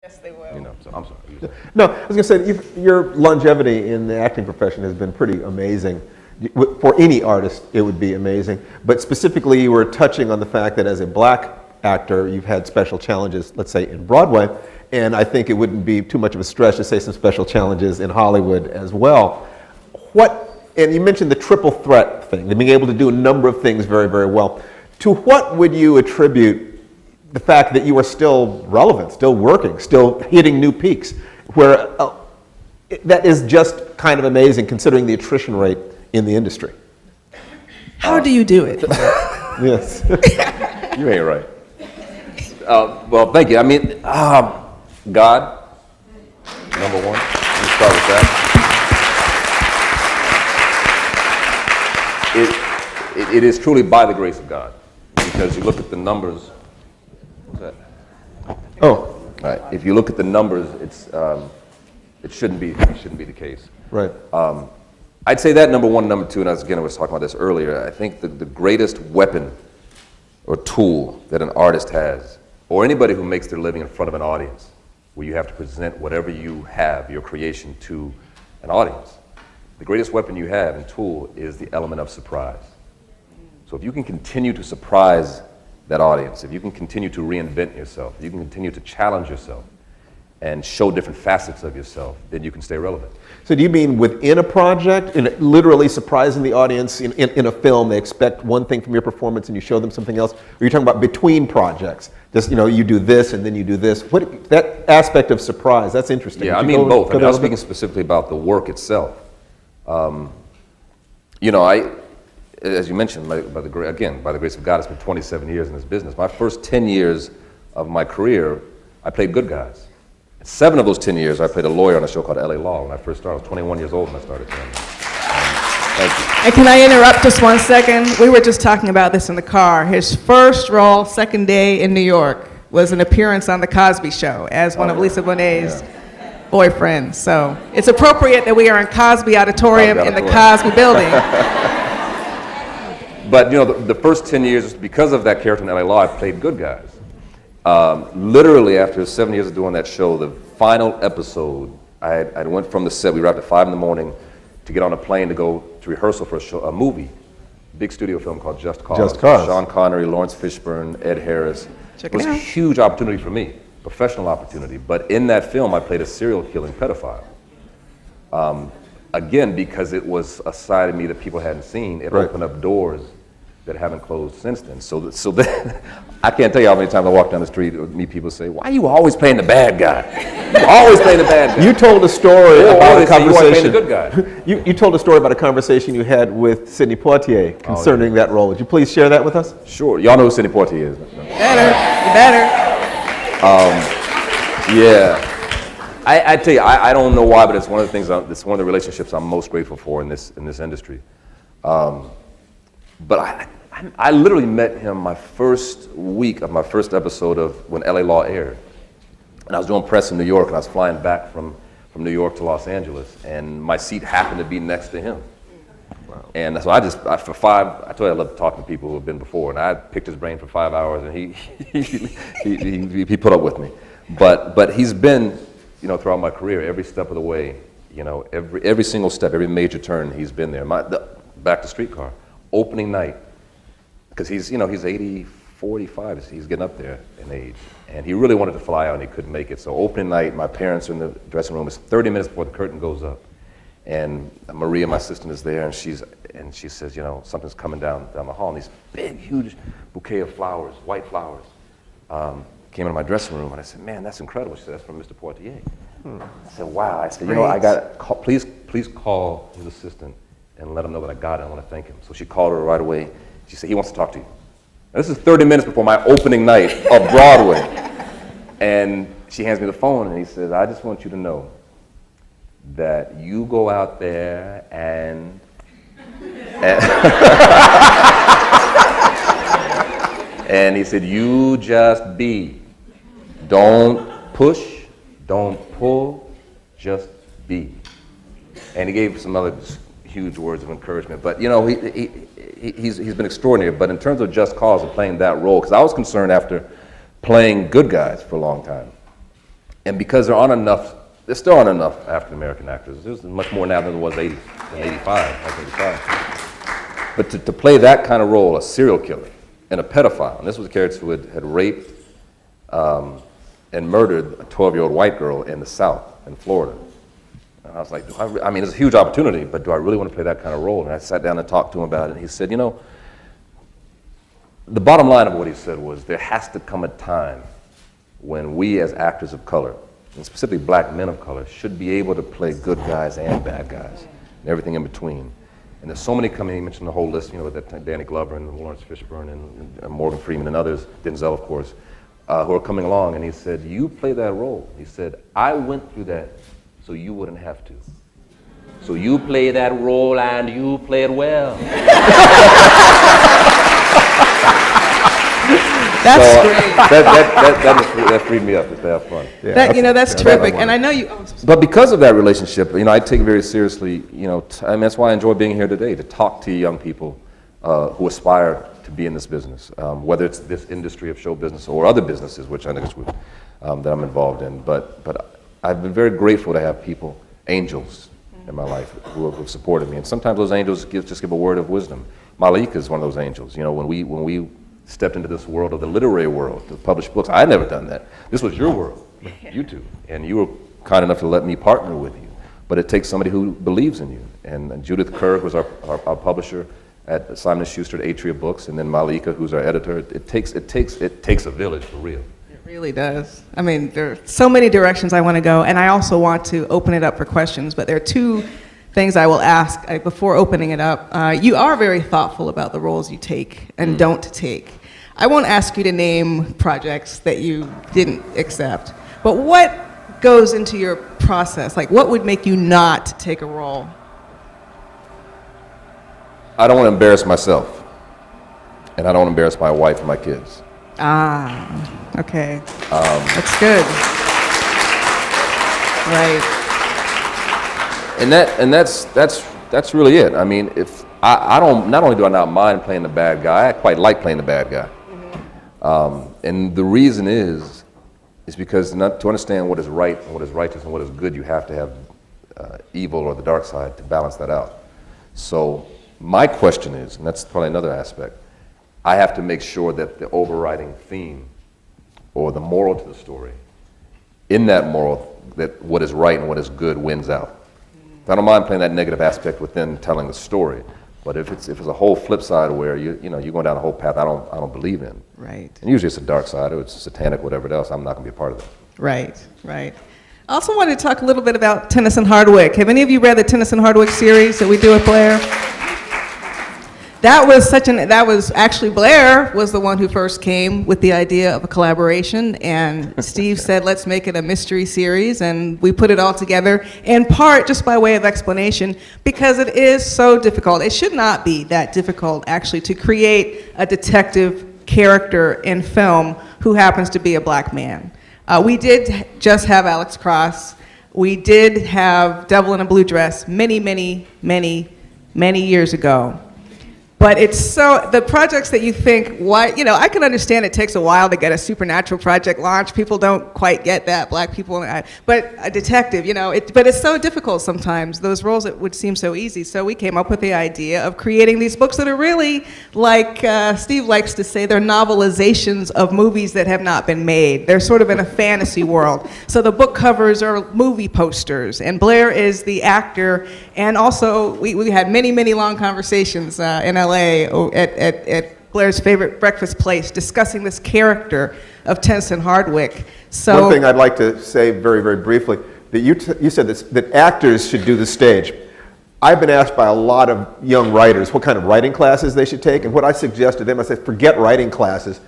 Yes, they will. You know, so I'm sorry. No, I was going to say, your longevity in the acting profession has been pretty amazing. For any artist, it would be amazing. But specifically, you were touching on the fact that as a black actor, you've had special challenges, let's say, in Broadway. And I think it wouldn't be too much of a stretch to say some special challenges in Hollywood as well. And you mentioned the triple threat thing, being able to do a number of things very, very well. To what would you attribute the fact that you are still relevant, still working, still hitting new peaks, where that is just kind of amazing considering the attrition rate in the industry? How do you do it? Yes. You ain't right. Well, thank you. I mean, God, number one. Let me start with that. It is truly by the grace of God, because you look at the numbers. What's that? Oh. All right. If you look at the numbers, it shouldn't be the case. Right. I'd say that number one, number two, and I was talking about this earlier. I think the greatest weapon or tool that an artist has, or anybody who makes their living in front of an audience, where you have to present whatever you have, your creation, to an audience. The greatest weapon you have and tool is the element of surprise. So if you can continue to surprise that audience, if you can continue to reinvent yourself, if you can continue to challenge yourself and show different facets of yourself, then you can stay relevant. So do you mean within a project, in literally surprising the audience in a film, they expect one thing from your performance and you show them something else? Or are you talking about between projects? Just, you do this and then you do this. That aspect of surprise, that's interesting. Yeah, I mean both. I was speaking specifically about the work itself. As you mentioned, by the grace of God, it's been 27 years in this business. My first 10 years of my career, I played good guys. 7 of those 10 years, I played a lawyer on a show called LA Law. When I first started, I was 21 years old when I started doing that. Thank you. And can I interrupt just 1 second? We were just talking about this in the car. His first role, second day in New York, was an appearance on The Cosby Show as one of Lisa Bonet's boyfriends. So it's appropriate that we are in Cosby Auditorium in the Cosby building. But the first 10 years, because of that character in LA Law, I played good guys. Literally after 7 years of doing that show, the final episode, I went from the set, we wrapped at 5 in the morning to get on a plane to go to rehearsal for a movie, big studio film called Just Cause. Just Cause. Sean Connery, Lawrence Fishburne, Ed Harris. Check it was a huge opportunity for me, professional opportunity. But in that film, I played a serial killing pedophile. Again, because it was a side of me that people hadn't seen, it opened up doors that haven't closed since then. So then, I can't tell you how many times I walk down the street and meet people say, "Why are you always playing the bad guy? You always playing the bad guy." You told a story about a conversation. You, the good guy. You told a story about a conversation you had with Sidney Poitier concerning that role. Would you please share that with us? Sure. Y'all know who Sidney Poitier is. Better. Yeah. I tell you, I don't know why, but it's one of the things. It's one of the relationships I'm most grateful for in this industry. But I literally met him my first week of my first episode of when LA Law aired. And I was doing press in New York, and I was flying back from New York to Los Angeles, and my seat happened to be next to him. Wow. And so I told you I love talking to people who have been before, and I picked his brain for 5 hours, and he put up with me. But he's been, throughout my career, every step of the way, every single step, every major turn, he's been there. Back to Streetcar. Opening night, because he's 45, he's getting up there in age, and he really wanted to fly out and he couldn't make it. So opening night, my parents are in the dressing room. It's 30 minutes before the curtain goes up, and Maria, my assistant, is there, and she says, something's coming down the hall, and these big, huge bouquet of flowers, white flowers, came into my dressing room, and I said, "Man, that's incredible." She said, "That's from Mr. Poitier." I said, "Wow." I said, "I got please call his assistant and let him know that I got it. I want to thank him." So she called her right away. She said, "He wants to talk to you." Now, this is 30 minutes before my opening night of Broadway. And she hands me the phone, and he says, "I just want you to know that you go out there and and he said, you just be. Don't push, don't pull, just be." And he gave some other huge words of encouragement. But he's been extraordinary. But in terms of Just Cause and playing that role, because I was concerned after playing good guys for a long time, And because there still aren't enough African American actors. There's much more now than there was 85. But to play that kind of role, a serial killer and a pedophile, and this was a character who had raped and murdered a 12-year-old white girl in the South, in Florida. And I was like, I mean, it's a huge opportunity, but do I really want to play that kind of role? And I sat down and talked to him about it, and he said, you know, the bottom line of what he said was there has to come a time when we as actors of color, and specifically black men of color, should be able to play good guys and bad guys, and everything in between. And there's so many coming, he mentioned the whole list, you know, that Danny Glover and Lawrence Fishburne and Morgan Freeman and others, Denzel, of course, who are coming along, and he said, you play that role. He said, I went through that so you wouldn't have to. So you play that role and you play it well. That's great. That freed me up just to have fun. Yeah, that's terrific. And I know you. But because of that relationship, I take it very seriously. I mean, that's why I enjoy being here today, to talk to young people who aspire to be in this business, whether it's this industry of show business or other businesses, which I know that I'm involved in. But I've been very grateful to have people, angels, in my life who have supported me. And sometimes those angels just give a word of wisdom. Malik is one of those angels. When we stepped into this world of the literary world to publish books, I had never done that. This was your world, you two, and you were kind enough to let me partner with you. But it takes somebody who believes in you. And Judith Kerr, who's our publisher at Simon & Schuster at Atria Books, and then Malika, who's our editor. It takes a village for real. It really does. I mean, there are so many directions I want to go, and I also want to open it up for questions, but there are two things I will ask before opening it up. You are very thoughtful about the roles you take and don't take. I won't ask you to name projects that you didn't accept, but what goes into your process? Like, what would make you not take a role? I don't want to embarrass myself, and I don't want to embarrass my wife and my kids. Okay. That's good. Right. And that's really it. I mean, if I don't, not only do I not mind playing the bad guy, I quite like playing the bad guy. And the reason is because to understand what is right and what is righteous and what is good, you have to have evil or the dark side to balance that out. So my question is, and that's probably another aspect, I have to make sure that the overriding theme or the moral to the story, in that moral, that what is right and what is good wins out. I don't mind playing that negative aspect within telling the story, but if it's a whole flip side where you're going down a whole path I don't believe in. Right. And usually it's a dark side or it's satanic, whatever else, I'm not going to be a part of that. Right. I also wanted to talk a little bit about Tennyson Hardwick. Have any of you read the Tennyson Hardwick series that we do with Blair? That was actually Blair was the one who first came with the idea of a collaboration, and Steve said, let's make it a mystery series, and we put it all together, in part just by way of explanation, because it is so difficult. It should not be that difficult, actually, to create a detective character in film who happens to be a black man. We did just have Alex Cross. We did have Devil in a Blue Dress many, many, many, many years ago. But it's so, the projects that you think, I can understand it takes a while to get a supernatural project launched. People don't quite get that, black people. But a detective, but it's so difficult sometimes. Those roles, it would seem so easy. So we came up with the idea of creating these books that are really, like Steve likes to say, they're novelizations of movies that have not been made. They're sort of in a fantasy world. So the book covers are movie posters, and Blair is the actor. And also, we had many, many long conversations in LA at Blair's favorite breakfast place discussing this character of Tennyson Hardwick. So one thing I'd like to say very, very briefly, that you said that actors should do the stage. I've been asked by a lot of young writers what kind of writing classes they should take, and what I suggest to them, I said, forget writing classes,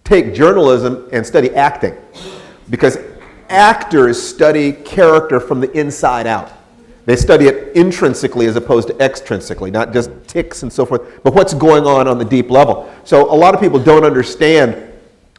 take journalism and study acting, because actors study character from the inside out. They study it intrinsically as opposed to extrinsically, not just tics and so forth, but what's going on the deep level. So a lot of people don't understand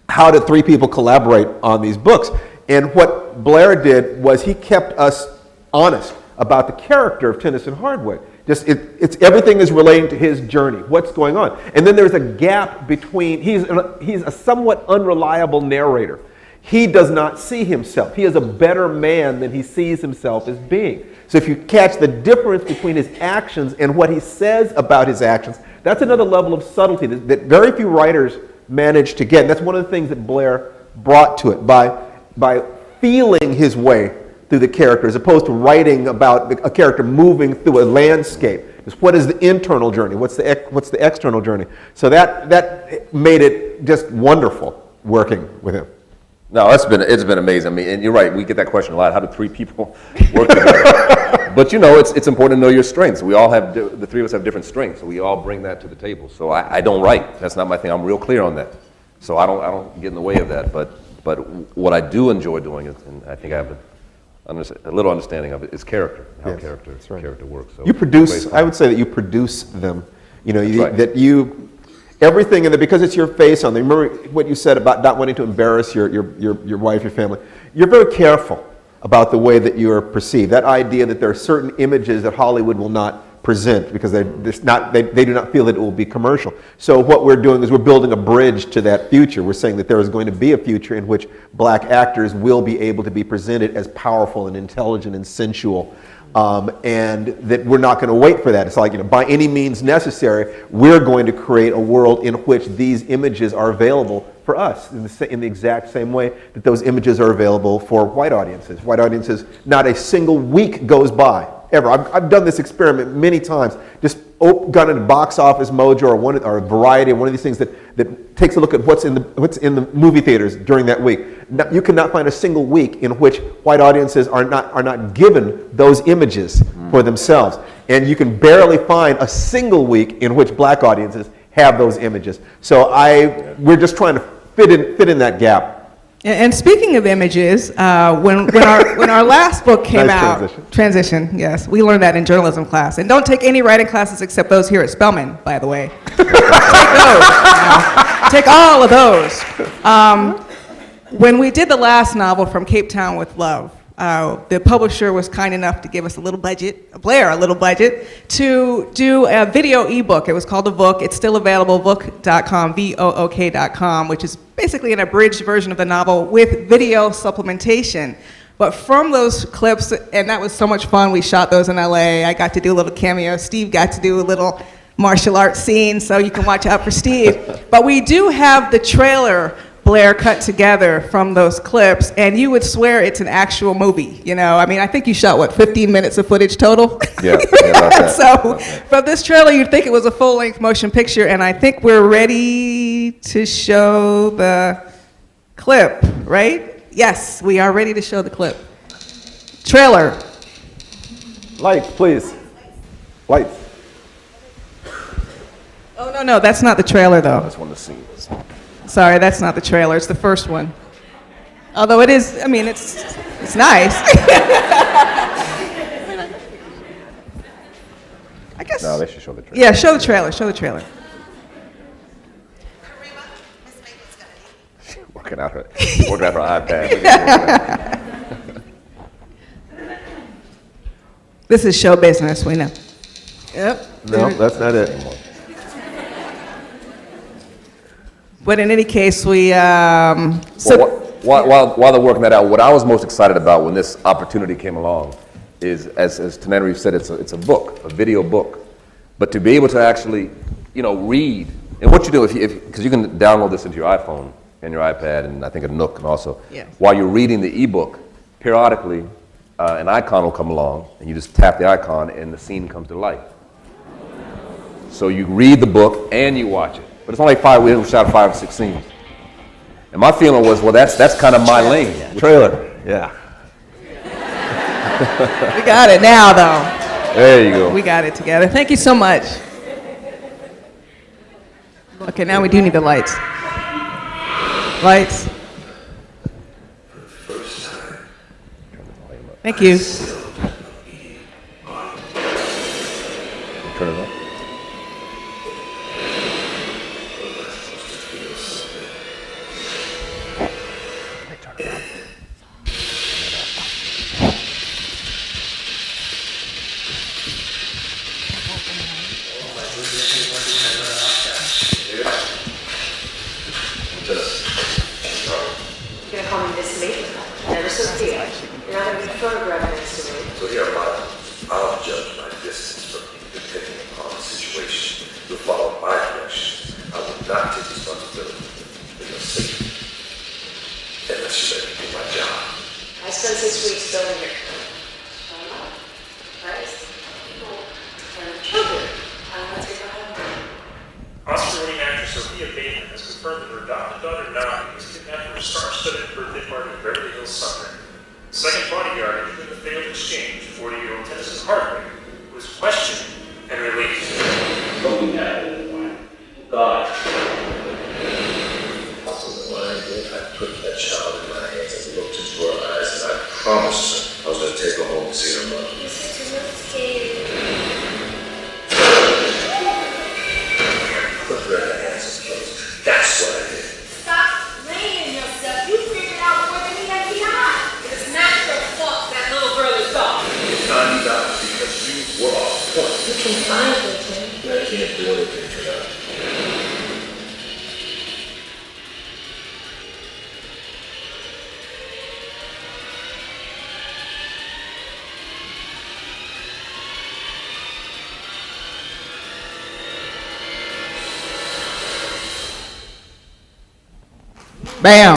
how did three people collaborate on these books. And what Blair did was he kept us honest about the character of Tennyson Hardwick. It's everything is relating to his journey, what's going on. And then there's a gap between, he's a somewhat unreliable narrator. He does not see himself. He is a better man than he sees himself as being. So if you catch the difference between his actions and what he says about his actions, that's another level of subtlety that very few writers manage to get. And that's one of the things that Blair brought to it by feeling his way through the character, as opposed to writing about a character moving through a landscape. Is what is the internal journey? What's the external journey? So that made it just wonderful working with him. No, it's been amazing. I mean, and you're right. We get that question a lot. How do three people work together? But it's important to know your strengths. We all have the three of us have different strengths. So we all bring that to the table. So I don't write. That's not my thing. I'm real clear on that. So I don't get in the way of that. But what I do enjoy doing is, and I think I have a little understanding of it, is character. How Yes, character works. So you produce. I would say that you produce them. Right. That you. Everything in there, because it's your face on there. Remember what you said about not wanting to embarrass your wife, your family. You're very careful about the way that you are perceived. That idea that there are certain images that Hollywood will not present because they do not feel that it will be commercial. So what we're doing is we're building a bridge to that future. We're saying that there is going to be a future in which black actors will be able to be presented as powerful and intelligent and sensual. And that we're not going to wait for that. It's like, by any means necessary, we're going to create a world in which these images are available for us in the exact same way that those images are available for white audiences. White audiences, not a single week goes by, ever. I've done this experiment many times, just gone into Box Office Mojo or Variety, or one of these things that takes a look at what's in the movie theaters during that week. You cannot find a single week in which white audiences are not given those images for themselves. And you can barely find a single week in which black audiences have those images. So we're just trying to fit in that gap. And speaking of images, when our last book came Nice out, transition, yes, we learned that in journalism class. And don't take any writing classes except those here at Spelman, by the way. Take those. Take all of those. When we did the last novel, From Cape Town with Love, the publisher was kind enough to give us a little budget, Blair, to do a video ebook. It was called The Vook. It's still available, vook.com, VOOK.com, which is basically an abridged version of the novel with video supplementation. But from those clips, and that was so much fun, we shot those in LA. I got to do a little cameo. Steve got to do a little martial arts scene, so you can watch out for Steve. But we do have the trailer Blair cut together from those clips, and you would swear it's an actual movie. I think you shot 15 minutes of footage total? Yeah, about that. So from this trailer, you'd think it was a full-length motion picture, and I think we're ready to show the clip, right? Yes, we are ready to show the clip. Trailer. Lights, please. Lights. Oh, no, that's not the trailer, though. That's one of the scenes. Sorry, that's not the trailer. It's the first one. Although it is, it's nice. I guess. No, they should show the trailer. Yeah, show the trailer. Show the trailer. Working out her iPad. This is show business, we know. Yep. No, that's not it. But in any case, we. While they're working that out, what I was most excited about when this opportunity came along is, as Tenerife said, it's a book, a video book. But to be able to actually, read, and what you do because you can download this into your iPhone and your iPad, and I think a Nook can also. Yes. While you're reading the ebook, periodically, an icon will come along, and you just tap the icon, and the scene comes to life. So you read the book and you watch it. But it's only we shot 5 or 6 scenes. And my feeling was, that's kind of my lane. Trailer. Yeah. We got it now, though. There you go. We got it together. Thank you so much. Okay, now we do need the lights. Lights. Thank you. Turn it on. Gonna call me You're not going to be photographed next to me. So here am I. I'll judge my distance from you depending upon the situation. You'll follow my directions. I will not take responsibility for your safety unless you let me do my job. I spent 6 weeks filming here. Right? And children. Let's get behind. Oscar-winning actress Sophia Bateman has confirmed that her adopted daughter Nami was kidnapped for a star-studded birthday party in Beverly Hills Summer. The second bodyguard had been a failed exchange, 40-year-old Tennyson Hardwick, who was questioned and released. Looking at it, God. So when I did, I put that child in my hands and looked into her eyes, and I promised her I was going to take her home to see her mother. Put her in the hands of killers. That's what I did. Stop blaming yourself. You figured out more than the FBI. It's not your fault that little girl is gone. It's $90 because you were off point. You can find her, Tim. I can't do anything for that. Bam.